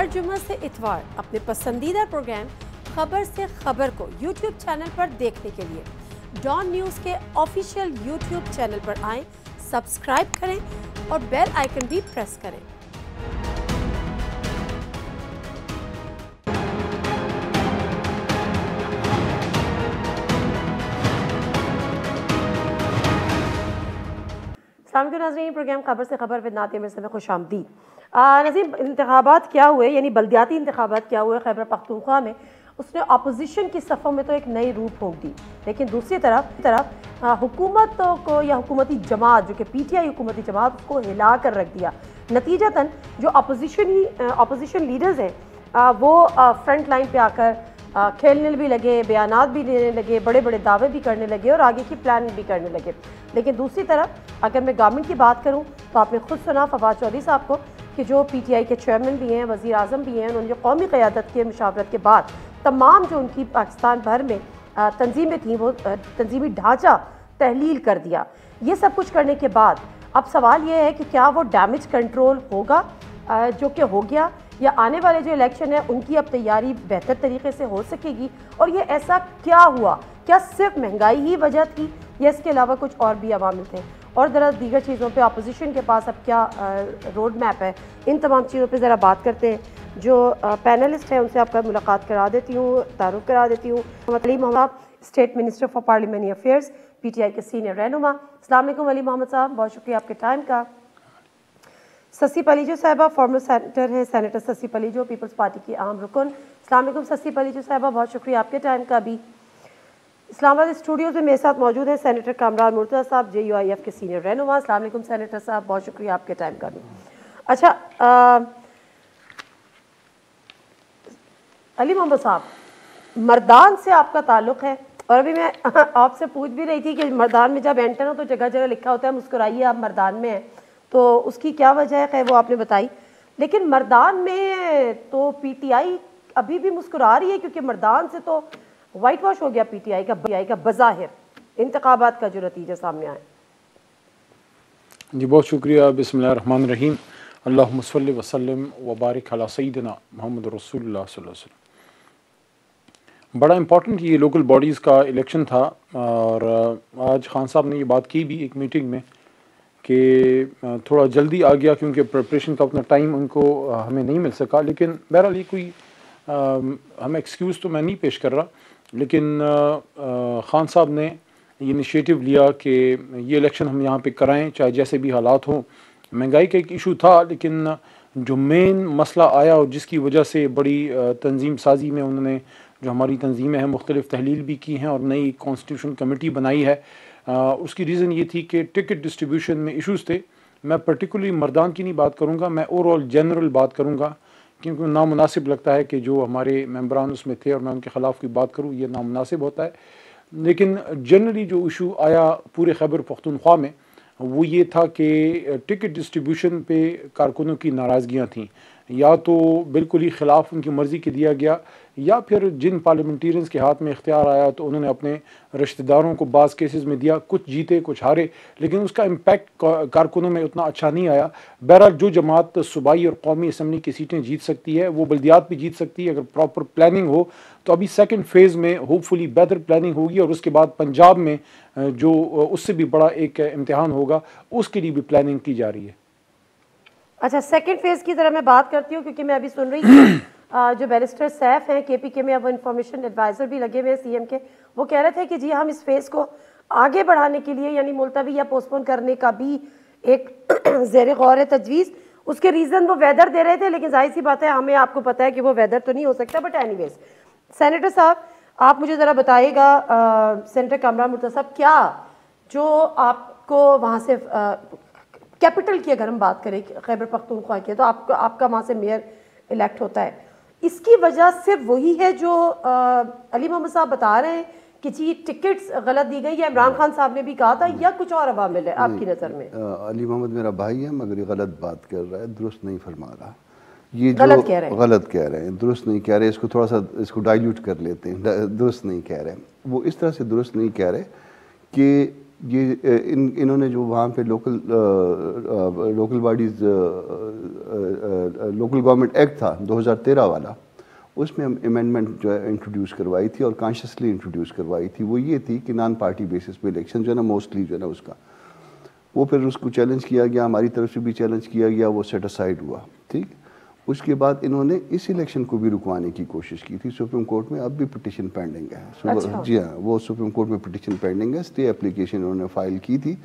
ہر جمعہ سے اتوار اپنے پسندیدہ پروگرام خبر سے خبر کو یوٹیوب چینل پر دیکھنے کے لیے ڈان نیوز کے آفیشیل یوٹیوب چینل پر آئیں، سبسکرائب کریں اور بیل آئیکن بھی پریس کریں۔ السلام علیکم ناظرین، پروگرام خبر سے خبر ود نعتیہ مرزا میں خوش آمدید۔ نظیم، انتخابات کیا ہوئے، یعنی بلدیاتی انتخابات کیا ہوئے خیبر پختونخوا میں، اس نے اپوزیشن کی صفوں میں تو ایک نئی روح پھونک دی، لیکن دوسری طرف حکومتوں کو یا حکومتی جماعت جو کہ پی ٹی آئی حکومتی جماعت اس کو ہلا کر رکھ دیا۔ نتیجتاً جو اپوزیشن لیڈرز ہیں وہ فرنٹ لائن پہ آ کر کھیلنے بھی لگے، بیانات بھی دینے لگے، بڑے بڑے دعوے بھی کرنے لگے اور آگے کی پلاننگ بھی کرنے لگے۔ لیکن دوسری طرف اگر میں گورنمنٹ کی بات کروں تو آپ نے خود سنا فواد چودھری صاحب کو کہ جو پی ٹی آئی کے چیئرمین بھی ہیں، وزیر اعظم بھی ہیں، انہوں نے جو قومی قیادت کے مشاورت کے بعد تمام جو ان کی پاکستان بھر میں تنظیمیں تھیں وہ تنظیمی ڈھانچہ تحلیل کر دیا۔ یہ سب کچھ کرنے کے بعد اب سوال یہ ہے کہ کیا وہ ڈیمیج کنٹرول ہوگا جو کہ ہو گیا، یا آنے والے جو الیکشن ہے ان کی اب تیاری بہتر طریقے سے ہو سکے گی؟ اور یہ ایسا کیا ہوا؟ کیا صرف مہنگائی ہی وجہ تھی یا اس کے علاوہ کچھ اور بھی عوامل تھے؟ اور دیگر چیزوں پہ اپوزیشن کے پاس اب کیا روڈ میپ ہے، ان تمام چیزوں پہ ذرا بات کرتے ہیں۔ جو پینلسٹ ہیں ان سے آپ کا ملاقات کرا دیتی ہوں، تعارف کرا دیتی ہوں۔ Muhammad Ali Muhammad state minister for parliamentary affairs, P T I کے سینئر رہنما۔ السلام علیکم علی محمد صاحب، بہت شکریہ آپ کے ٹائم کا۔ سسی پلیجو صاحبہ فارمر سینیٹر ہیں، سینیٹر سسی پلیجو، پیپلز پارٹی کی اہم رکن۔ السلام علیکم سسی پلیجو صاحبہ، بہت شکریہ آپ کے ٹائم کا بھی۔ اسلام آباد اسٹوڈیوز میں میرے ساتھ موجود ہیں سینیٹر کامران مرتضیٰ صاحب، جے یو آئی ایف کے سینئر رہنما۔ السلام علیکم سینیٹر صاحب، بہت شکریہ آپ کے ٹائم کا بھی۔ اچھا علی محمد صاحب، مردان سے آپ کا تعلق ہے اور ابھی میں آپ سے پوچھ بھی رہی تھی کہ مردان میں جب انٹر ہو تو جگہ جگہ لکھا ہوتا ہے مسکرائیے آپ مردان میں ہیں، تو اس کی کیا وجہ ہے؟ خیر وہ آپ نے بتائی، لیکن مردان میں تو پی ٹی آئی ابھی بھی مسکرا رہی ہے کیونکہ مردان سے تو وائٹ واش ہو گیا پی ٹی آئی کا بظاہر انتخابات کا جو نتیجہ سامنے آئے۔ جی بہت شکریہ۔ بسم اللہ الرحمن الرحیم، اللہم صلی وسلم وبارک علی سیدنا محمد رسول اللہ صلی اللہ علیہ وسلم۔ بڑا امپورٹنٹ یہ لوکل باڈیز کا الیکشن تھا، اور آج خان صاحب نے یہ بات کی بھی ایک میٹنگ میں کہ تھوڑا جلدی آ گیا کیونکہ پریپریشن کا اتنا ٹائم ان کو ہمیں نہیں مل سکا، لیکن بہرحال یہ کوئی ہمیں ایکسکیوز تو میں نہیں پیش کر رہا، لیکن خان صاحب نے یہ انیشیٹو لیا کہ یہ الیکشن ہم یہاں پہ کرائیں چاہے جیسے بھی حالات ہوں۔ مہنگائی کا ایک ایشو تھا، لیکن جو مین مسئلہ آیا اور جس کی وجہ سے بڑی تنظیم سازی میں انہوں نے جو ہماری تنظیمیں ہیں مختلف تحلیل بھی کی ہیں اور نئی کانسٹیٹیوشن کمیٹی بنائی ہے، اس کی ریزن یہ تھی کہ ٹکٹ ڈسٹریبیوشن میں ایشوز تھے۔ میں پرٹیکولرلی مردان کی نہیں بات کروں گا، میں اوور آل جنرل بات کروں گا، کیونکہ نامناسب لگتا ہے کہ جو ہمارے ممبران اس میں تھے اور میں ان کے خلاف کوئی بات کروں، یہ نامناسب ہوتا ہے۔ لیکن جنرلی جو ایشو آیا پورے خیبر پختونخوا میں وہ یہ تھا کہ ٹکٹ ڈسٹریبیوشن پہ کارکنوں کی ناراضگیاں تھیں، یا تو بالکل ہی خلاف ان کی مرضی کے دیا گیا، یا پھر جن پارلیمنٹیرینز کے ہاتھ میں اختیار آیا تو انہوں نے اپنے رشتہ داروں کو بعض کیسز میں دیا، کچھ جیتے کچھ ہارے، لیکن اس کا امپیکٹ کارکنوں میں اتنا اچھا نہیں آیا۔ بہرحال جو جماعت صوبائی اور قومی اسمبلی کی سیٹیں جیت سکتی ہے وہ بلدیات بھی جیت سکتی ہے اگر پراپر پلاننگ ہو، تو ابھی سیکنڈ فیز میں ہوپ فلی بہتر پلاننگ ہوگی، اور اس کے بعد پنجاب میں جو اس سے بھی بڑا ایک امتحان ہوگا اس کے لیے بھی پلاننگ کی جا رہی ہے۔ اچھا سیکنڈ فیز کی طرح میں بات کرتی ہوں کیونکہ میں ابھی سن رہی تھی جو بیرسٹر سیف ہیں کے پی کے میں، اب وہ انفارمیشن ایڈوائزر بھی لگے ہوئے ہیں سی ایم کے، وہ کہہ رہے تھے کہ جی ہم اس فیز کو آگے بڑھانے کے لیے یعنی ملتوی یا پوسٹ پون کرنے کا بھی ایک زیر غور ہے تجویز۔ اس کے ریزن وہ ویدر دے رہے تھے، لیکن ظاہر سی بات ہے ہمیں آپ کو پتہ ہے کہ وہ ویدر تو نہیں ہو سکتا، بٹ اینی ویز سینیٹر صاحب آپ مجھے ذرا بتائیے گا، سینیٹر کامران مرتضیٰ صاحب، کیا جو آپ کو وہاں سے کیپٹل کی اگر ہم بات کریں خیبر پختونخوا کی، تو آپ کا وہاں سے میئر الیکٹ ہوتا ہے، اس کی وجہ صرف وہی ہے جو علی محمد صاحب بتا رہے ہیں کہ جی ٹکٹس غلط دی گئی، یا عمران خان صاحب نے بھی کہا تھا، یا کچھ اور عوامل ہے آپ کی نظر میں؟ علی محمد میرا بھائی ہے مگر یہ غلط بات کر رہا ہے، درست نہیں فرما رہا، یہ غلط کہہ رہے ہیں، غلط کہہ رہے ہیں، درست نہیں کہہ رہے، اس کو تھوڑا سا اس کو ڈائلیوٹ کر لیتے ہیں، درست نہیں کہہ رہے، وہ اس طرح سے درست نہیں کہہ رہے کہ یہ انہوں نے جو وہاں پہ local bodies local government act تھا 2013 والا، اس میں امینڈمنٹ جو ہے انٹروڈیوس کروائی تھی اور کانشیسلی انٹروڈیوس کروائی تھی. وہ یہ تھی کہ نان پارٹی بیسس پہ الیکشن جو ہے نا موسٹلی جو ہے نا اس کا، وہ پھر اس کو چیلنج کیا گیا، ہماری طرف سے بھی چیلنج کیا گیا، وہ سیٹ اسائڈ ہوا. ٹھیک، اس کے بعد انہوں نے اس الیکشن کو بھی رکوانے کی کوشش کی تھی. سپریم کورٹ میں اب بھی پٹیشن پینڈنگ ہے. جی ہاں، وہ سپریم کورٹ میں پٹیشن پینڈنگ ہے. اسٹے اپلیکیشن انہوں نے فائل کی تھی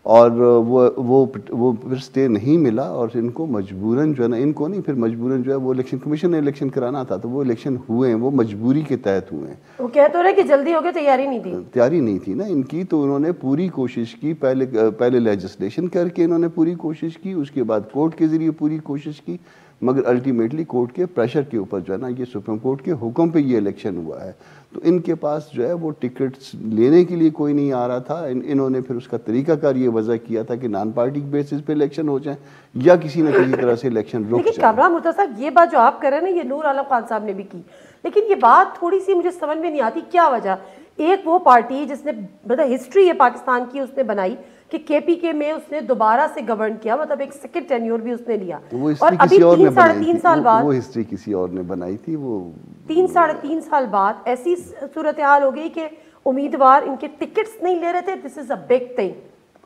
اور وہ پھر اسٹے نہیں ملا اور ان کو مجبوراً جو ہے نا، ان کو نہیں، پھر مجبوراً جو ہے وہ الیکشن کمیشن نے الیکشن کرانا تھا تو وہ الیکشن ہوئے ہیں، وہ مجبوری کے تحت ہوئے ہیں. وہ کہہ تو رہے کہ جلدی ہو گئی، تیاری نہیں تھی. تیاری نہیں تھی نا ان کی، تو انہوں نے پوری کوشش کی. پہلے لیجسلیشن کر کے انہوں نے پوری کوشش کی، اس کے بعد کورٹ کے ذریعے پوری کوشش کی، مگر الٹیمیٹلی کورٹ کے پریشر کے اوپر جو ہے نا، یہ سپریم کورٹ کے حکم پہ یہ الیکشن ہوا ہے. تو ان کے پاس جو ہے وہ ٹکٹس لینے کے لیے کوئی نہیں آ رہا تھا. انہوں نے پھر اس کا طریقہ کار یہ وضع کیا تھا کہ نان پارٹی بیسس پہ الیکشن ہو جائیں یا کسی نہ کسی طرح سے الیکشن رک لیکن جائے. کامران مرتضیٰ صاحب، یہ بات جو آپ کر رہے ہیں نا، یہ نور عالم خان صاحب نے بھی کی، لیکن یہ بات تھوڑی سی مجھے سمجھ میں نہیں آتی کیا وجہ. ایک وہ پارٹی جس نے مطلب ہسٹری ہے پاکستان کی اس نے بنائی کہ کے پی کے میں اس نے دوبارہ سے گورن کیا، مطلب ایک سیکنڈ ٹینیور بھی اس نے لیا، اور ابھی 3 سال بعد وہ ہسٹری کسی اور نے بنائی تھی. وہ 3 سال بعد ایسی صورتحال ہو گئی کہ امیدوار ان کے ٹکٹس نہیں لے رہے تھے. دس از اے بگ تھنگ.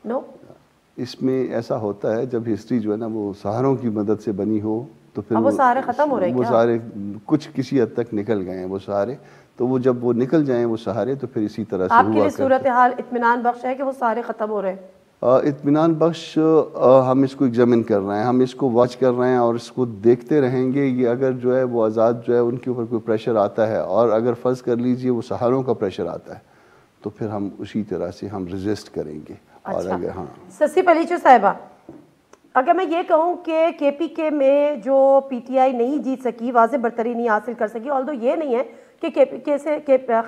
نو، اس میں ایسا ہوتا ہے جب ہسٹری جو ہے نا وہ سہاروں کی مدد سے بنی ہو تو پھر وہ سارے ختم ہو رہے ہیں. وہ سارے کچھ کسی حد تک نکل گئے ہیں وہ سارے، تو وہ جب وہ نکل جائیں وہ سہارے تو پھر اسی طرح سے آپ کے ہوا لیے صورتحال اطمینان بخش ہے کہ وہ سارے ختم ہو رہے ہیں؟ اطمینان بخش. ہم اس کو ایگزامن کر رہے ہیں، ہم اس کو واچ کر رہے ہیں اور اس کو دیکھتے رہیں گے. یہ اگر جو ہے وہ آزاد جو ہے ان کے اوپر کوئی پریشر آتا ہے اور اگر فرض کر لیجئے وہ سہاروں کا پریشر آتا ہے تو پھر ہم اسی طرح سے ہم ریزسٹ کریں گے. اور اگر ہاں سسی پلیچو صاحبہ، اگر میں یہ کہوں کہ کے پی کے میں جو پی ٹی آئی نہیں جیت سکی، واضح برتری نہیں حاصل کر سکی، آلدو یہ نہیں ہے کہ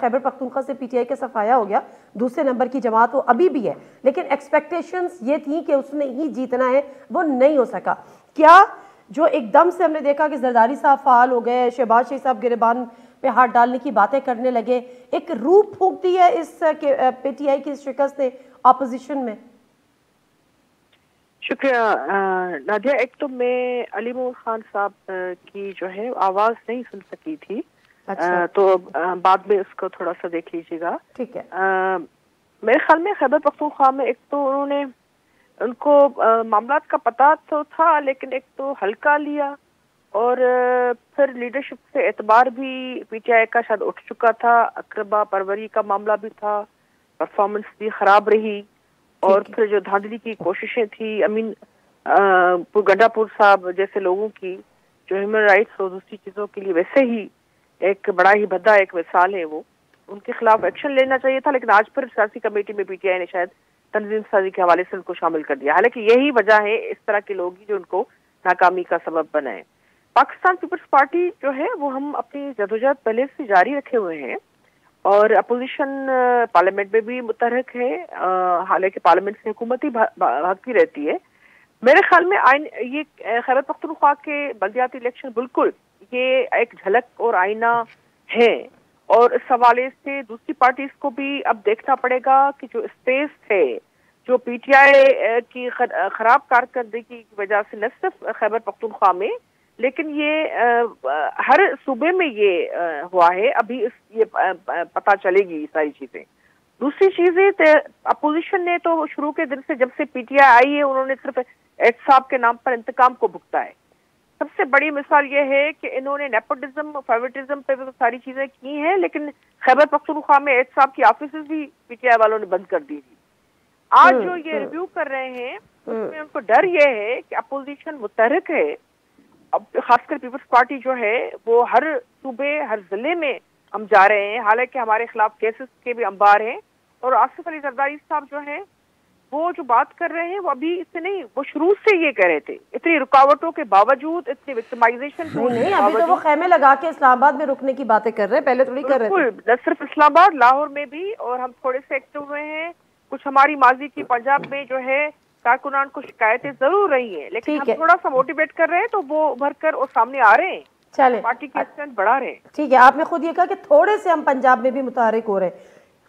خیبر پختونخوا سے پی ٹی آئی کا صفایا ہو گیا، دوسرے نمبر کی جماعت وہ ابھی بھی ہے، لیکن ایکسپیکٹیشنز یہ تھیں کہ اس نے ہی جیتنا ہے، وہ نہیں ہو سکا. کیا جو ایک دم سے ہم نے دیکھا کہ زرداری صاحب فعال ہو گئے، شہباز شریف صاحب گریبان پہ ہاتھ ڈالنے کی باتیں کرنے لگے، ایک روح پھونک دی ہے اس پی ٹی آئی کی شکست نے اپوزیشن میں؟ شکریہ نادیہ. ایک تو میں علی محمد خان صاحب کی جو ہے آواز نہیں سن سکی تھی، تو بعد میں اس کو تھوڑا سا دیکھ لیجیے گا. ٹھیک ہے. میرے خیال میں خیبر پختونخوا میں ایک تو انہوں نے ان کو معاملات کا پتہ تو تھا لیکن ایک تو ہلکا لیا، اور پھر لیڈرشپ سے اعتبار بھی پی ٹی آئی کا شاید اٹھ چکا تھا. اقربا پروری کا معاملہ بھی تھا، پرفارمنس بھی خراب رہی، اور پھر جو دھاندلی کی کوششیں تھی امین گنڈا پور صاحب جیسے لوگوں کی جو ہیومن رائٹس اور دوسری چیزوں کے لیے ویسے ہی ایک بڑا ہی بھدا ایک مثال ہے، وہ ان کے خلاف ایکشن لینا چاہیے تھا، لیکن آج پھر سیاسی کمیٹی میں پی ٹی آئی نے شاید تنظیم سازی کے حوالے سے ان کو شامل کر دیا. حالانکہ یہی وجہ ہے اس طرح کے لوگ ہی جو ان کو ناکامی کا سبب بنائے. پاکستان پیپلز پارٹی جو ہے وہ ہم اپنی جدوجہد پہلے سے جاری رکھے ہوئے ہیں، اور اپوزیشن پارلیمنٹ میں بھی متحرک ہے، حالانکہ پارلیمنٹ سے حکومت ہی بھاگتی رہتی ہے. میرے خیال میں یہ خیبر پختونخوا کے بلدیاتی الیکشن بالکل یہ ایک جھلک اور آئینہ ہے، اور اس حوالے سے دوسری پارٹیز کو بھی اب دیکھنا پڑے گا کہ جو اسپیس ہے جو پی ٹی آئی کی خراب کارکردگی کی وجہ سے نہ صرف خیبر پختونخوا میں لیکن یہ ہر صوبے میں یہ ہوا ہے، ابھی یہ پتہ چلے گی ساری چیزیں. دوسری چیزیں اپوزیشن نے تو شروع کے دن سے جب سے پی ٹی آئی آئی ہے انہوں نے صرف احتساب کے نام پر انتقام کو بھگتا ہے. سب سے بڑی مثال یہ ہے کہ انہوں نے نیپوٹزم فیوریٹزم پہ ساری چیزیں کی ہیں، لیکن خیبر پختونخوا میں احتساب کی آفیسز بھی پی ٹی آئی والوں نے بند کر دی تھی. آج جو یہ ریویو کر رہے ہیں اس میں ان کو ڈر یہ ہے کہ اپوزیشن متحرک ہے، اب خاص کر پیپلز پارٹی جو ہے وہ ہر صوبے ہر ضلع میں ہم جا رہے ہیں، حالانکہ ہمارے خلاف کیسز کے بھی انبار ہیں. اور آصف علی زرداری صاحب جو ہیں وہ جو بات کر رہے ہیں وہ ابھی اس سے نہیں، وہ شروع سے یہ کہہ رہے تھے، اتنی رکاوٹوں کے باوجود، اتنی وکٹمائزیشن نہیں، ابھی تو وہ خیمے لگا کے اسلام آباد میں رکنے کی باتیں کر رہے ہیں، پہلے تھوڑی کر رہے تھے. بالکل، نہ صرف اسلام آباد، لاہور میں بھی، اور ہم تھوڑے سے ایکٹیو ہوئے ہیں. کچھ ہماری ماضی کی پنجاب میں جو ہے کارکنان کو شکایتیں ضرور رہی ہیں، لیکن ہم تھوڑا سا موٹیویٹ کر رہے ہیں تو وہ ابھر کر اور سامنے آ رہے ہیں، چلیں پارٹی کی اسٹرینتھ بڑھا رہے ہیں. ٹھیک ہے، آپ نے خود یہ کہا کہ تھوڑے سے ہم پنجاب میں بھی متحرک ہو رہے ہیں.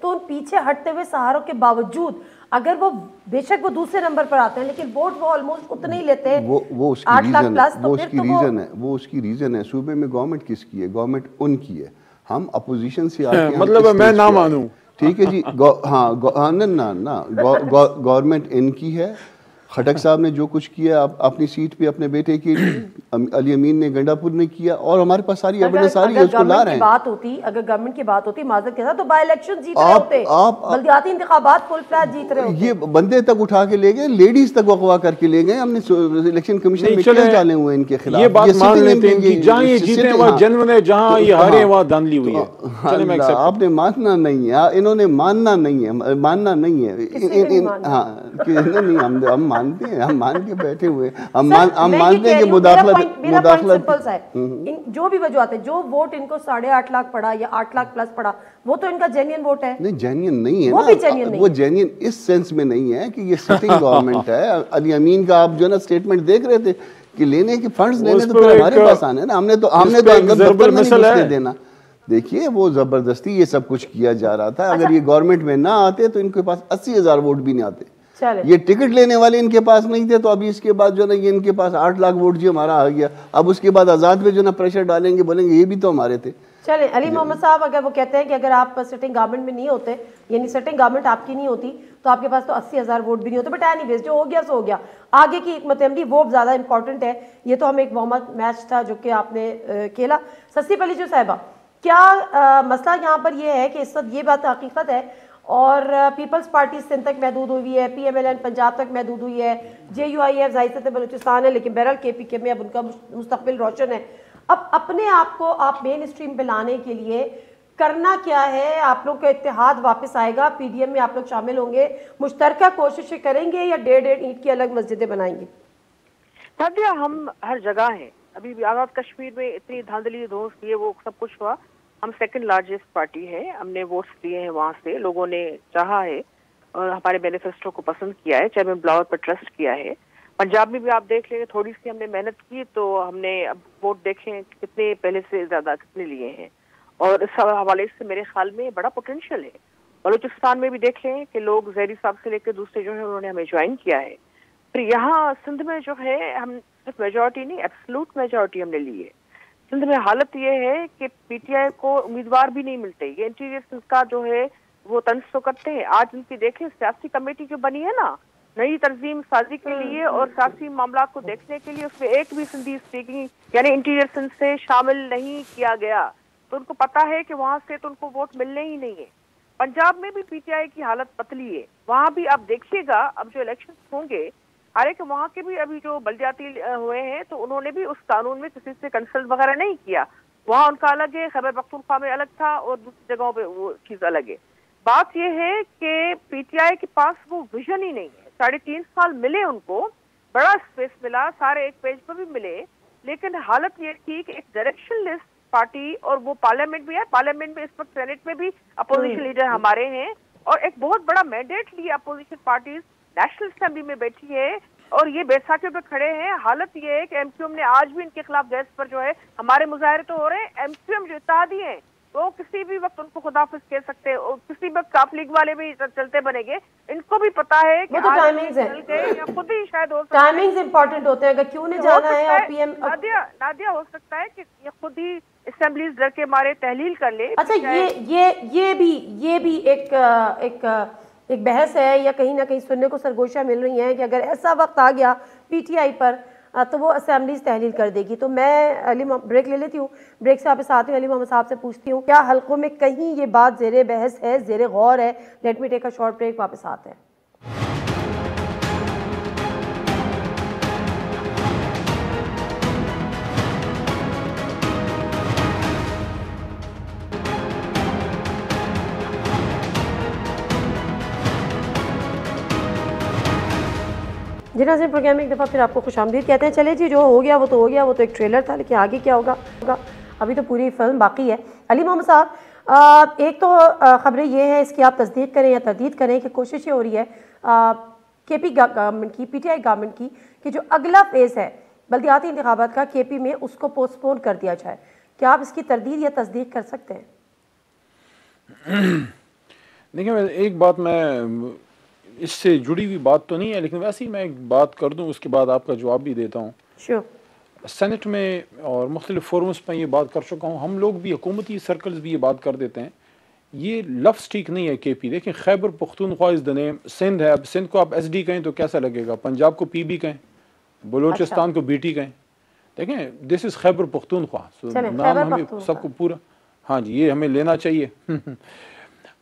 تو ان پیچھے ہٹتے ہوئے سہاروں کے باوجود اگر وہ بے شک وہ دوسرے نمبر پر آتے ہیں لیکن ووٹ وہ آلموسٹ اتنے ہی لیتے ہیں, وہ اس کی ریزن ہے. صوبے میں گورنمنٹ کس کی ہے؟ گورنمنٹ ان کی ہے. ہم اپوزیشن سے آ کے مطلب میں نہ مانوں, ٹھیک ہے جی, ہاں نہ گورنمنٹ ان کی ہے. خٹک صاحب نے جو کچھ کیا اپنی سیٹ پہ اپنے بیٹے کے لیے, علی امین نے گنڈا پور نے کیا, اور ہمارے پاس ساری ایویڈنس ساری ہے, اس کو لا رہے ہیں. اگر گورنمنٹ کی بات ہوتی معذرت کے ساتھ تو بائی الیکشن جیت رہے ہوتے, بلدیاتی انتخابات فل فلیٹ جیت رہے ہوتے. یہ بندے تک اٹھا کے لے گئے, لیڈیز تک اغوا کر کے لے گئے. ہم نے الیکشن کمیشن میں کیس ڈالے ہوئے ان کے خلاف. یہ بات مان لیتے ہیں کہ جہاں یہ جیتے وہاں جنون ہے, جہاں یہ ہارے وہاں دھاندلی ہوئی ہے. آپ نے ماننا نہیں ہے, انہوں نے ماننا نہیں ہے. ہاں ہم مانتے ہیں, ہم مان کے بیٹھے ہوئے, ہم مانتے ہیں کہ مداخلت جو بھی وجوہات ہیں, جو ووٹ ان کو 8.5 لاکھ پڑا یا 8 لاکھ پلس پڑا, وہ تو ان کا جینین ووٹ ہے. نہیں جینین نہیں ہے نا, وہ جینین اس سینس میں نہیں ہے کہ یہ سٹنگ گورنمنٹ ہے. علی امین کا آپ جو نا اسٹیٹمنٹ دیکھ رہے تھے کہ لینے کے فنڈز لینے تو پھر ہمارے پاس آنے نا, ہم نے تو اندر دفتر میں نہیں گھسنے دینا. دیکھیے وہ زبردستی یہ سب کچھ کیا جا رہا تھا. اگر یہ گورنمنٹ میں نہ آتے تو ان کے پاس 80,000 ووٹ بھی نہیں آتے. یہ ٹکٹ لینے والے ان کے پاس نہیں تھے, تو ابھی اس کے بعد جو نا یہ ان کے پاس 8 لاکھ ووٹ جی ہمارا آ گیا. اب اس کے بعد آزاد پہ جو نا پریشر ڈالیں گے, بولیں گے یہ بھی تو ہمارے تھے. چلیں علی محمد صاحب, اگر وہ کہتے ہیں کہ اگر آپ سٹنگ گورنمنٹ میں نہیں ہوتے, یعنی سٹنگ گورنمنٹ آپ کی نہیں ہوتی, تو آپ کے پاس تو 80,000 ووٹ بھی نہیں ہوتے. بٹ اینی ویز جو ہو گیا سو ہو گیا. آگے کی حکمت عملی وہ زیادہ امپورٹنٹ ہے. یہ تو ہم ایک وارم اپ میچ تھا جو کہ آپ نے کھیلا. سستی علی جو صاحبہ, کیا مسئلہ یہاں پر یہ ہے کہ اس وقت یہ بات حقیقت ہے, اور پیپلز پارٹی سندھ تک محدود ہوئی ہے, P M L N Punjab تک محدود ہوئی ہے, جے یو آئی ایف ظاہر سے بلوچستان ہے, لیکن بہرحال کے پی کے میں اب ان کا مستقبل روشن ہے. اب اپنے آپ کو آپ مین اسٹریم پہ لانے کے لیے کرنا کیا ہے؟ آپ لوگ کا اتحاد واپس آئے گا, پی ڈی ایم میں آپ لوگ شامل ہوں گے, مشترکہ کوششیں کریں گے, یا 1.5 اینٹ کی الگ مسجدیں بنائیں گے؟ نادیہ, ہم ہر جگہ ہیں. ابھی بھی آزاد کشمیر میں اتنی دھاندلی دھوس یہ وہ سب کچھ ہوا. ہم سیکنڈ لارجسٹ پارٹی ہے, ہم نے ووٹس دیے ہیں وہاں سے, لوگوں نے چاہا ہے اور ہمارے مینیفیسٹو کو پسند کیا ہے, چیئرمین بلاول پر ٹرسٹ کیا ہے. پنجاب میں بھی آپ دیکھ لیں, تھوڑی سی ہم نے محنت کی تو ہم نے اب ووٹ دیکھیں کتنے پہلے سے زیادہ کتنے لیے ہیں, اور اس حوالے سے میرے خیال میں بڑا پوٹینشیل ہے. بلوچستان میں بھی دیکھ لیں کہ لوگ زہری صاحب سے لے کے دوسرے جو ہے انہوں نے ہمیں جوائن کیا ہے. پھر یہاں سندھ میں جو ہے ہم صرف میجورٹی نہیں, ایبسلوٹ میجورٹی ہم نے لی ہے. سندھ میں حالت یہ ہے کہ پی ٹی آئی کو امیدوار بھی نہیں ملتے. یہ انٹیریئر سندھ کا جو ہے وہ طنز تو کرتے ہیں. آج ان کی دیکھیں سیاسی کمیٹی جو بنی ہے نا نئی تنظیم سازی کے لیے اور سیاسی معاملات کو دیکھنے کے لیے, اس میں ایک بھی سندھی اسپیکنگ یعنی انٹیریئر سندھ سے شامل نہیں کیا گیا. تو ان کو پتا ہے کہ وہاں سے تو ان کو ووٹ ملنے ہی نہیں ہے. پنجاب میں بھی پی ٹی آئی کی حالت پتلی ہے, وہاں بھی آپ دیکھیے گا اب جو الیکشن ہوں گے, حالانکہ وہاں کے بھی ابھی جو بلدیاتی ہوئے ہیں تو انہوں نے بھی اس قانون میں کسی سے کنسلٹ وغیرہ نہیں کیا. وہاں ان کا الگ ہے, خیبر پختونخوا میں الگ تھا اور دوسری جگہوں پہ وہ چیز الگ ہے. بات یہ ہے کہ پی ٹی آئی کے پاس وہ ویژن ہی نہیں ہے. 3.5 سال ملے ان کو, بڑا اسپیس ملا, سارے ایک پیج پر بھی ملے, لیکن حالت یہ تھی کہ ایک ڈائریکشن لیس پارٹی, اور وہ پارلیمنٹ بھی ہے, پارلیمنٹ میں اس وقت سینٹ میں بھی اپوزیشن لیڈر ہمارے ہیں, اور ایک بہت بڑا مینڈیٹ لیا اپوزیشن پارٹیز نیشنل اسمبلی میں بیٹھی ہے اور یہ بیساکھیوں پہ کھڑے ہیں. حالت یہ ہے کہ ایم کیو ایم نے آج بھی ان کے خلاف گیس پر جو ہے ہمارے مظاہرے تو ہو رہے ہیں. ایم کیو ایم جو اتحادی ہیں وہ کسی بھی وقت ان کو خداحافظ کہہ سکتے ہیں, اور کسی وقت کاف لیگ والے بھی چلتے بنیں گے. ان کو بھی پتا ہے کہ خود ہی شاید ہو سکتا ہے ٹائمنگز امپورٹنٹ ہوتے ہیں, اگر کیوں نہیں جانا ہے. اور پی ایم نادیہ ہو سکتا ہے کہ یہ خود ہی اسمبلیز ڈر کے مارے تحلیل کر لے. اچھا یہ بھی ایک بحث ہے, یا کہیں نہ کہیں سننے کو سرگوشیاں مل رہی ہیں کہ اگر ایسا وقت آ گیا پی ٹی آئی پر تو وہ اسمبلیز تحلیل کر دے گی. تو میں علی بریک لے لیتی ہوں, بریک سے واپس آتے ہیں علی محمد صاحب سے پوچھتی ہوں کیا حلقوں میں کہیں یہ بات زیر بحث ہے, زیر غور ہے؟ Let me take a short break, واپس آتے ہیں. جی ناظرین, پروگرام میں ایک دفعہ پھر آپ کو خوش آمدید کہتے ہیں. چلے جی, جو ہو گیا وہ تو ہو گیا, وہ تو ایک ٹریلر تھا, لیکن آگے کیا ہوگا ابھی تو پوری فلم باقی ہے. علی محمد صاحب, ایک تو خبریں یہ ہے, اس کی آپ تصدیق کریں یا تردید کریں کہ کوشش یہ ہو رہی ہے کے پی گورنمنٹ کی, پی ٹی آئی گورنمنٹ کی, کہ جو اگلا فیز ہے بلدیاتی انتخابات کا کے پی میں, اس کو پوسٹ پون کر دیا جائے. کیا آپ اس کی تردید یا تصدیق کر سکتے ہیں؟ دیکھیں ایک بات میں اس سے جڑی ہوئی بات تو نہیں ہے لیکن ویسے ہی میں ایک بات کر دوں اس کے بعد آپ کا جواب بھی دیتا ہوں. سینٹ میں اور مختلف فورمز پہ یہ بات کر چکا ہوں, ہم لوگ بھی حکومتی سرکلز بھی یہ بات کر دیتے ہیں. یہ لفظ ٹھیک نہیں ہے کے پی. دیکھیں خیبر پختونخوا از دا نیم. سندھ ہے, اب سندھ کو آپ ایس ڈی کہیں تو کیسا لگے گا, پنجاب کو پی بی کہیں, بلوچستان کو بی ٹی کہیں. دیکھیں دس از خیبر پختونخوا, نام ہمیں سب کو پورا, ہاں جی یہ ہمیں لینا چاہیے.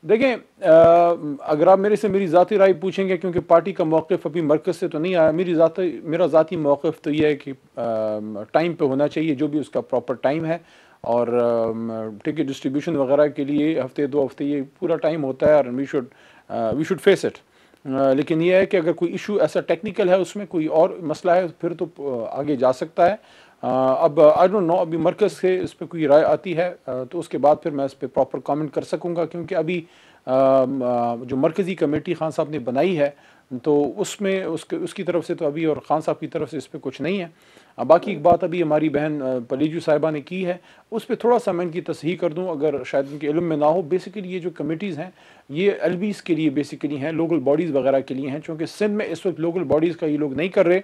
دیکھیں اگر آپ میرے سے میری ذاتی رائے پوچھیں گے, کیونکہ پارٹی کا موقف ابھی مرکز سے تو نہیں آیا, میرا ذاتی موقف تو یہ ہے کہ ٹائم پہ ہونا چاہیے جو بھی اس کا پراپر ٹائم ہے, اور ٹکٹ ڈسٹریبیوشن وغیرہ کے لیے ہفتے 2 ہفتے یہ پورا ٹائم ہوتا ہے, اور وی شوڈ فیس اٹ. لیکن یہ ہے کہ اگر کوئی ایشو ایسا ٹیکنیکل ہے, اس میں کوئی اور مسئلہ ہے, پھر تو آگے جا سکتا ہے. اب آئی ڈونٹ نو ابھی مرکز سے اس پہ کوئی رائے آتی ہے تو اس کے بعد پھر میں اس پہ پراپر کامنٹ کر سکوں گا, کیونکہ ابھی جو مرکزی کمیٹی خان صاحب نے بنائی ہے تو اس میں اس کی طرف سے تو ابھی, اور خان صاحب کی طرف سے اس پہ کچھ نہیں ہے. باقی ایک بات ابھی ہماری بہن پلیجو صاحبہ نے کی ہے, اس پہ تھوڑا سا میں ان کی تصحیح کر دوں اگر شاید ان کے علم میں نہ ہو. بیسیکلی یہ جو کمیٹیز ہیں یہ ایل بیز کے لیے بیسیکلی ہیں, لوکل باڈیز وغیرہ کے لیے ہیں. چونکہ سندھ میں اس وقت لوکل باڈیز کا یہ لوگ نہیں کر رہے,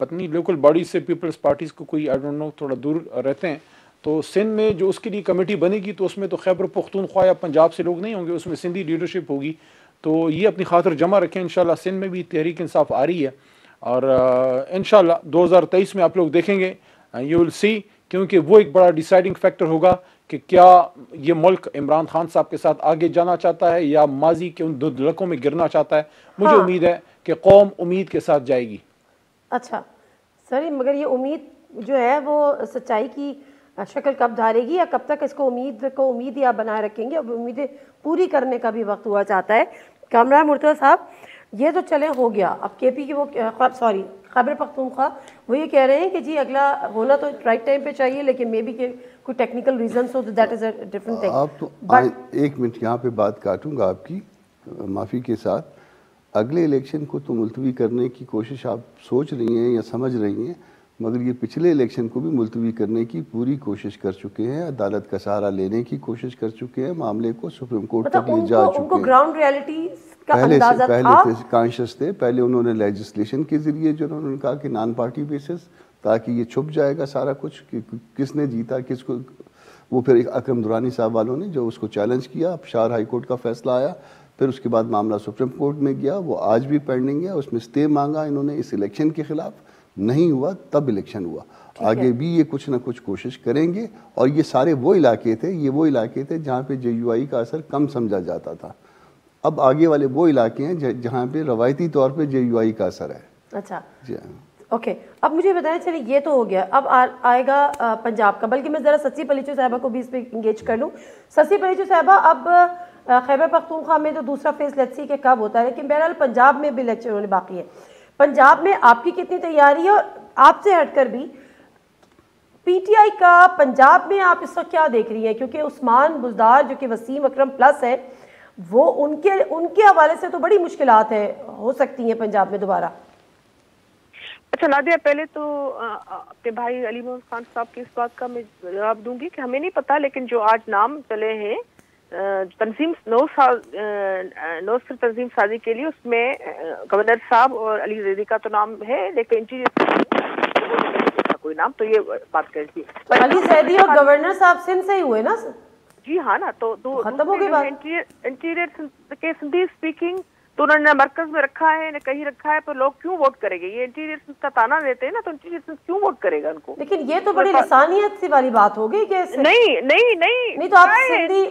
پتہ نہیں لوکل باڈیز سے پیپلز پارٹیز کو کوئی آئی ڈونٹ نو تھوڑا دور رہتے ہیں. تو سندھ میں جو اس کے لیے کمیٹی بنے گی تو اس میں تو خیبر پختونخوا یا پنجاب سے لوگ نہیں ہوں گے, اس میں سندھی لیڈرشپ ہوگی. تو یہ اپنی خاطر جمع رکھیں, انشاءاللہ سندھ میں بھی تحریک انصاف آ رہی ہے, اور انشاءاللہ 2023 میں آپ لوگ دیکھیں گے, یو ول سی, کیونکہ وہ ایک بڑا ڈیسائیڈنگ فیکٹر ہوگا کہ کیا یہ ملک عمران خان صاحب کے ساتھ آگے جانا چاہتا ہے یا ماضی کے ان دھلکوں میں گرنا چاہتا ہے. مجھے امید ہے کہ قوم امید کے ساتھ جائے گی. اچھا سر, مگر یہ امید جو ہے وہ سچائی کی شکل کب دھارے گی, یا کب تک اس کو امید یا بنائے رکھیں گے؟ اب امیدیں پوری کرنے کا بھی وقت ہوا چاہتا ہے. کامران مرتضیٰ صاحب, یہ تو چلے ہو گیا, اب کے پی کی وہ خیبر پختونخوا وہ یہ کہہ رہے ہیں کہ جی اگلا ہونا تو رائٹ ٹائم پہ چاہیے, لیکن مے بی کہ کوئی ٹیکنیکل ریزنس ہو تو that is a different thing. آپ تو ایک منٹ یہاں پہ بات کاٹوں گا آپ کی معافی کے ساتھ. اگلے الیکشن کو تو ملتوی کرنے کی کوشش آپ سوچ رہی ہیں یا سمجھ رہی ہیں, مگر یہ پچھلے الیکشن کو بھی ملتوی کرنے کی پوری کوشش کر چکے ہیں, عدالت کا سہارا لینے کی کوشش کر چکے ہیں, معاملے کو سپریم کورٹ تک لے جا چکے ہیں. ان کو گراؤنڈ ریالٹی کا پہلے اندازہ کانشیس تھے. پہلے انہوں نے لیجسلیشن کے ذریعے جو انہوں نے کہا کہ نان پارٹی بیسس, تاکہ یہ چھپ جائے گا سارا کچھ کہ کس نے جیتا کس کو. وہ پھر اکرم درانی صاحب والوں نے جو اس کو چیلنج کیا, پشاور ہائی کورٹ کا فیصلہ آیا, پھر اس کے بعد معاملہ سپریم کورٹ میں گیا, وہ آج بھی پینڈنگ ہے. اس میں اسٹے مانگا انہوں نے اس الیکشن کے خلاف, نہیں ہوا تب الیکشن ہوا. آگے بھی یہ کچھ نہ کچھ کوشش کریں گے, اور یہ سارے وہ علاقے تھے جہاں پہ جے یو آئی کا اثر کم سمجھا جاتا تھا. اب آگے والے وہ علاقے ہیں جہاں پہ روایتی طور پہ جے یو آئی کا اثر ہے. اچھا جی ہاں, اوکے. اب مجھے بتائیں, چلیے یہ تو ہو گیا, اب آئے گا پنجاب کا. بلکہ میں ذرا سسی پلیچو صاحبہ کو بھی اس پہ انگیج کر لوں. سسی پلیچو صاحبہ, اب خیبر پختونخوا میں تو دوسرا فیس لیٹس سی کہ کب ہوتا ہے, لیکن بہرحال پنجاب میں بھی الیکشن ہونے باقی ہے. پنجاب میں آپ کی کتنی تیاری ہے, اور آپ سے ہٹ کر بھی پی ٹی آئی کا پنجاب میں آپ اس وقت کیا دیکھ رہی ہیں؟ کیونکہ عثمان بزدار جو کہ وسیم اکرم پلس ہے, وہ ان کے حوالے سے تو بڑی مشکلات ہو سکتی ہیں پنجاب میں دوبارہ. اچھا نادیہ, پہلے تو اپنے بھائی علی محمد خان صاحب کی اس بات کا میں جواب دوں گی کہ ہمیں نہیں پتا, لیکن جو آج نام چلے ہیں تنظیم نو صرف تنظیم سازی کے لیے, اس میں گورنر صاحب اور علی زیدی کا تو نام ہے, لیکن کوئی نام, تو یہ بات کہتی ہے علی زیدی اور گورنر صاحب سندھ سے ہی ہوئے نا. جی ہاں نا, تو ختم ہو گئی بات. انٹیریئر کے سندھی اسپیکنگ تو انہوں نے مرکز میں رکھا ہے, نے کہیں رکھا ہے, پر لوگ کیوں ووٹ کریں گے؟ یہ انٹیریئر سندھ کا تانا دیتے ہیں نا, تو انٹیریئر سندھ کیوں ووٹ کرے گا ان کو؟ لیکن یہ تو بڑی لسانیت سی والی بات ہو گئی کہ نہیں تو آپ سندھی,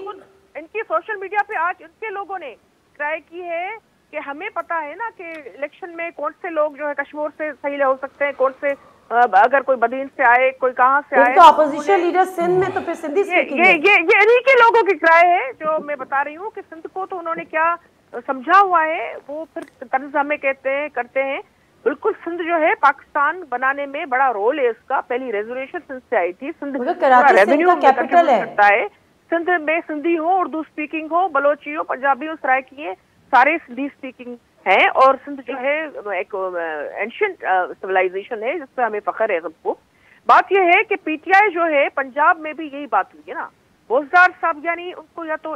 ان کی سوشل میڈیا پہ آج ان کے لوگوں نے ٹرائی کی ہے کہ ہمیں پتا ہے نا کہ الیکشن میں کون سے لوگ جو ہے کشمیر سے صحیح ہو سکتے ہیں, کون سے اگر کوئی بدین سے آئے, کوئی کہاں سے آئے. تو اپوزیشن لیڈر سندھ میں تو پھر سندھی یہ انہی کے لوگوں کی رائے ہے جو میں بتا رہی ہوں کہ سندھ کو تو انہوں نے کیا سمجھا ہوا ہے, وہ پھر طرز ہمیں کہتے ہیں کرتے ہیں. بالکل سندھ جو ہے پاکستان بنانے میں بڑا رول ہے اس کا. پہلی ریزرویشن سندھ سے آئی تھی. سندھ ریونیو کیپٹل ہے. سندھ میں سندھی ہو, اردو اسپیکنگ ہو, بلوچی ہو, پنجابی ہو, سرائکی ہے, سارے سندھی اسپیکنگ ہیں. اور سندھ جو ہے ایک اینشنٹ سویلائزیشن ہے جس پہ ہمیں فخر ہے سب کو. بات یہ ہے کہ پی ٹی آئی جو ہے پنجاب میں بھی یہی بات ہوئی ہے نا. بوزدار صاحب یعنی ان کو یا تو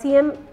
CM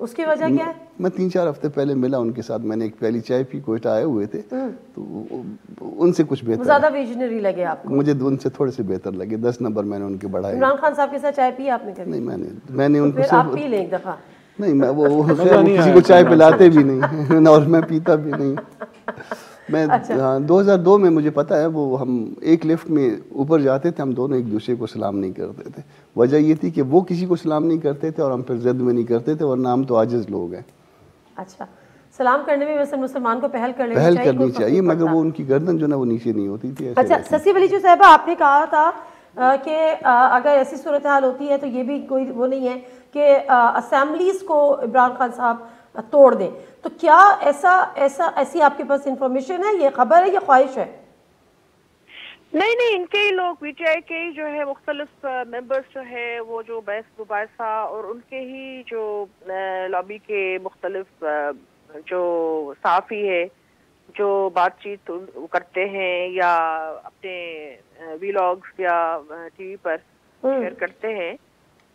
اس کی وجہ کیا ہے؟ میں 3-4 ہفتے پہلے ملا ان کے ساتھ, میں نے ایک پہلی چائے پی, کوئٹہ آئے ہوئے تھے, تو ان سے کچھ بہتر, زیادہ ویژنری لگے آپ کو؟ مجھے ان سے تھوڑے سے بہتر لگے. 10 نمبر میں نے ان کے بڑھائے. عمران خان صاحب کے ساتھ چائے پی آپ نے کبھی؟ نہیں, میں نے ان کو پھر آپ پی لیں ایک دفعہ. نہیں, میں وہ کسی کو چائے پلاتے بھی نہیں اور میں پیتا بھی نہیں. میں 2002 میں مجھے پتا ہے وہ ہم ایک لفٹ میں اوپر جاتے تھے, ہم دونوں ایک دوسرے کو سلام نہیں کرتے تھے. وجہ یہ تھی کہ وہ کسی کو سلام نہیں کرتے تھے اور ہم پھر زد میں نہیں کرتے تھے, ورنہ ہم تو عاجز لوگ ہیں. اچھا, سلام کرنے میں ویسے مسلمان کو پہل کرنی چاہیے, مگر وہ ان کی گردن جو نا وہ نیچے نہیں ہوتی تھی. اچھا سسی ولی صاحبہ, آپ نے کہا تھا کہ اگر ایسی صورتحال ہوتی ہے تو یہ بھی کوئی وہ نہیں ہے کہ اسمبلیز کو عمران خان صاحب توڑ دیں, تو کیا ایسی آپ کے پاس انفارمیشن ہے, یہ خبر ہے یا خواہش ہے؟ نہیں, ان کے ہی لوگ پی ٹی آئی کے ہی جو ہے مختلف ممبرز جو ہے وہ جو بحث مباحثہ اور ان کے ہی جو لابی کے مختلف جو صحافی ہے جو بات چیت کرتے ہیں یا اپنے ویلاگز یا ٹی وی پر شیئر کرتے ہیں,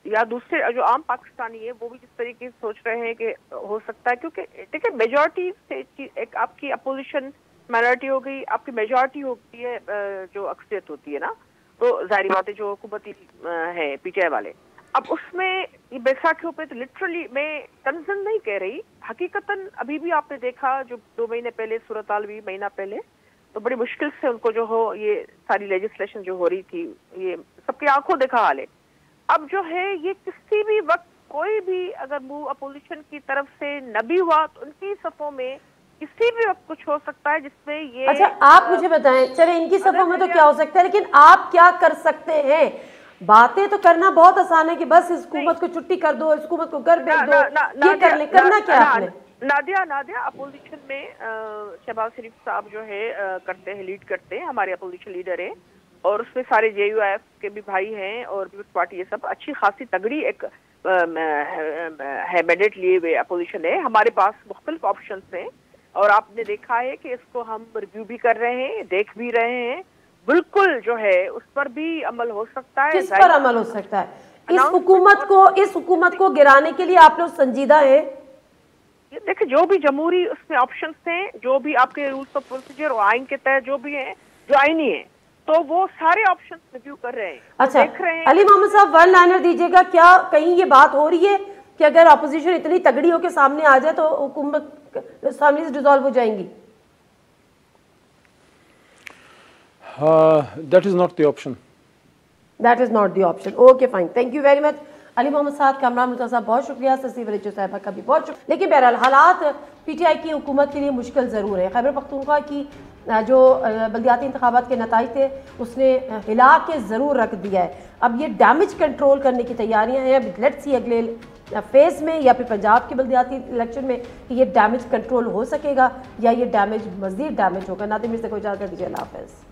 یا دوسرے جو عام پاکستانی ہے وہ بھی جس طریقے سے سوچ رہے ہیں کہ ہو سکتا ہے, کیونکہ دیکھیں میجورٹی سے ایک آپ کی اپوزیشن مائنورٹی ہو گئی, آپ کی میجورٹی ہوتی ہے جو اکثریت ہوتی ہے نا, تو ظاہری بات ہے جو حکومتی ہے پی ٹی آئی والے. اب اس میں یہ بیساکھیوں پہ تو لٹرلی میں کنسرن نہیں کہہ رہی, حقیقتاً ابھی بھی آپ نے دیکھا جو 2 مہینے پہلے صورتحال ہوئی, مہینہ پہلے, تو بڑی مشکل سے ان کو جو ہو یہ ساری لیجسلیشن جو ہو رہی تھی, یہ سب کی آنکھوں دیکھا حال ہے. اب جو ہے یہ کسی بھی وقت کوئی بھی اگر منہ اپوزیشن کی طرف سے نہ بھی ہوا تو ان کی صفوں میں کسی بھی وقت کچھ ہو سکتا ہے جس میں یہ. اچھا آپ مجھے بتائیں, چلے ان کی صفوں میں تو کیا ہو سکتا ہے, لیکن آپ کیا کر سکتے ہیں؟ باتیں تو کرنا بہت آسان ہے کہ بس اس حکومت کو چھٹی کر دو, اس حکومت کو گھر بھیج دو, یہ کر لیں, کرنا کیا آپ نے؟ نادیہ اپوزیشن میں شہباز شریف صاحب جو ہے کرتے ہیں, لیڈ کرتے ہیں, ہمارے اپوزیشن لیڈر ہیں, اور اس میں سارے جے یو ایف کے بھی بھائی ہیں اور پیپلز پارٹی, یہ سب اچھی خاصی تگڑی ایک ہے مینڈیٹ لیے ہوئے اپوزیشن ہے. ہمارے پاس مختلف آپشنس ہیں اور آپ نے دیکھا ہے کہ اس کو ہم ریویو بھی کر رہے ہیں, دیکھ بھی رہے ہیں. بالکل جو ہے اس پر بھی عمل ہو سکتا ہے. کس پر عمل ہو سکتا ہے؟ اس حکومت کو گرانے کے لیے آپ لوگ سنجیدہ ہیں؟ دیکھیں جو بھی جمہوری اس میں آپشنس ہیں, جو بھی آپ کے رولز آف پروسیجر اور آئین کے تحت جو بھی ہیں, جو آئینی ہیں, تو وہ سارے آپشنز ریویو کر رہے ہیں. اچھا علی محمد صاحب ون لائنر دیجیے گا, کیا کہیں یہ بات ہو رہی ہے کہ اگر اپوزیشن اتنی تگڑی ہو کے سامنے آ جائے تو حکومت اسمبلیز ڈیزالو ہو جائیں گی؟ That is not the option. That is not the option. Okay, fine. Thank you very much. علی محمد صاحب, کامران مرتضیٰ صاحب بہت شکریہ, سسی ولیچو صاحبہ کا بھی بہت شکریہ. لیکن بہرحال حالات پی ٹی آئی کی حکومت کے لیے مشکل ضرور ہے. خیبر پختونخوا کی جو بلدیاتی انتخابات کے نتائج تھے اس نے ہلا کے ضرور رکھ دیا ہے. اب یہ ڈیمیج کنٹرول کرنے کی تیاریاں ہیں. اب لیٹس سی اگلے فیز میں یا پھر پنجاب کے بلدیاتی الیکشن میں کہ یہ ڈیمیج کنٹرول ہو سکے گا یا یہ ڈیمیج مزید ڈیمیج ہوگا. ناظرین سے کوئی اجازت دیجیے, اللہ حافظ.